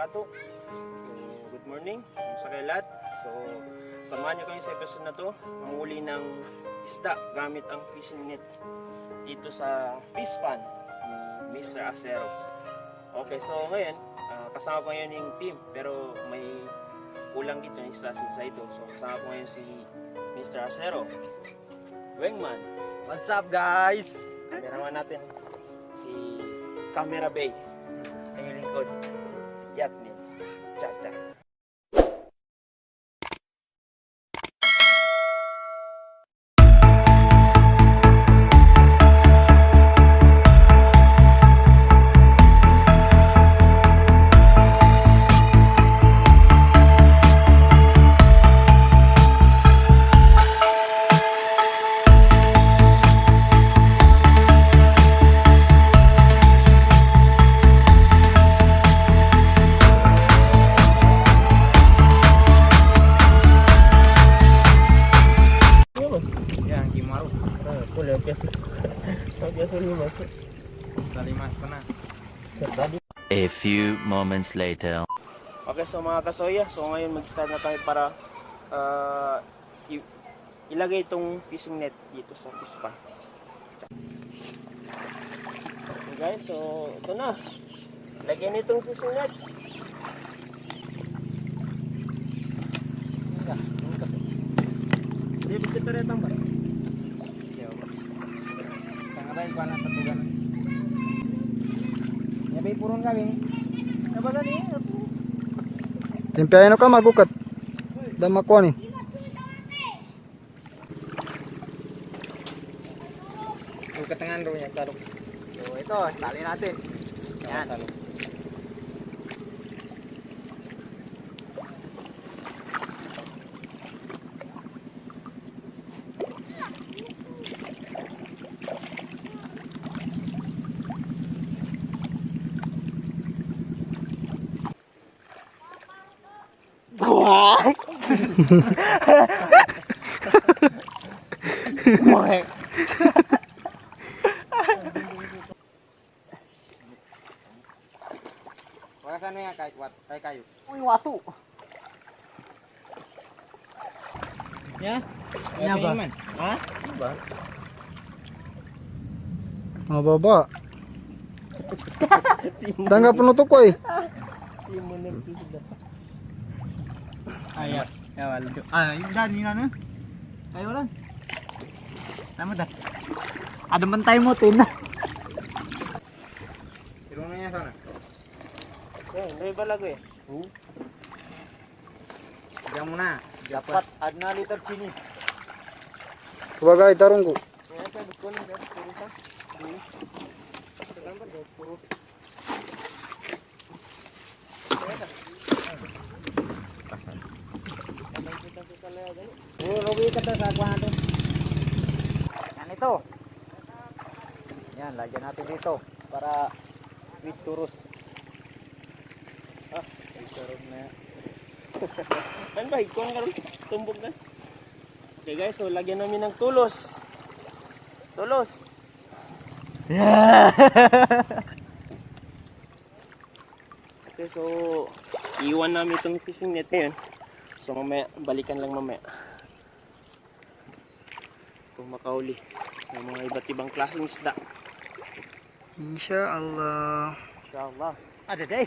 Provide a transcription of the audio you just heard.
wabarakatuh. So, good morning sa kayo lahat. So, samahan niyo kayo sa episode na to, manghuli ng isda gamit ang fishing net dito sa fish pond ni Mr. Acero. Okay, so ngayon, kasama ko ngayon yung team, pero may kulang dito ng isda sa ito. So, kasama ko ngayon si Mr. Acero, Wengman. What's up, guys? Kameraman natin si Camera Bay. Ang yung lingkod. Yatnin. Cha-cha. A few moments later. Okay, so mga kasoya, so ngayon mag-start na tayo para ilagay itong fishing net dito sa fish pond. Okay guys, so ito na. Lagyan itong fishing net. Hindi, bisa ito rin ba? Tangabayin ko na patugan. Yabay puron kami. Nabaga ni. Timpiahin ka magukat. Damakwa ni. Yung katangan ro niya talo. So ito, tali natin. Yan. What? What? Wala sa ano yan kahit what, kahit kayo. Uy, watu. Ya? Ya ba? Ha? Ba? Mababa. Tangga penutup ko eh. Ayan. Ya wala. Yung dani na no? Ayo lang. Tama dah. Ada bantay mo tin. Tiro na niya sana. May balag eh. Diyan mo na. Dapat add na liter chini. Bagay tarong ko. Kaya sa bukon ng puro sa. Gambar daw puro. Rugi ka to sa kuha natin. Yan ito. Yan, lagyan natin dito para with turus. Sarap na. Ano ba? Ikuan ka rin? Tumbog ka? Okay guys, so lagyan namin ng tulos. Tulos. Yeah. Okay, so iwan namin itong fishing net ngayon. So mamaya, balikan lang mamaya. Kung makauli ng mga iba't ibang klaseng isda. Insyaallah. Inshallah. Ada deh.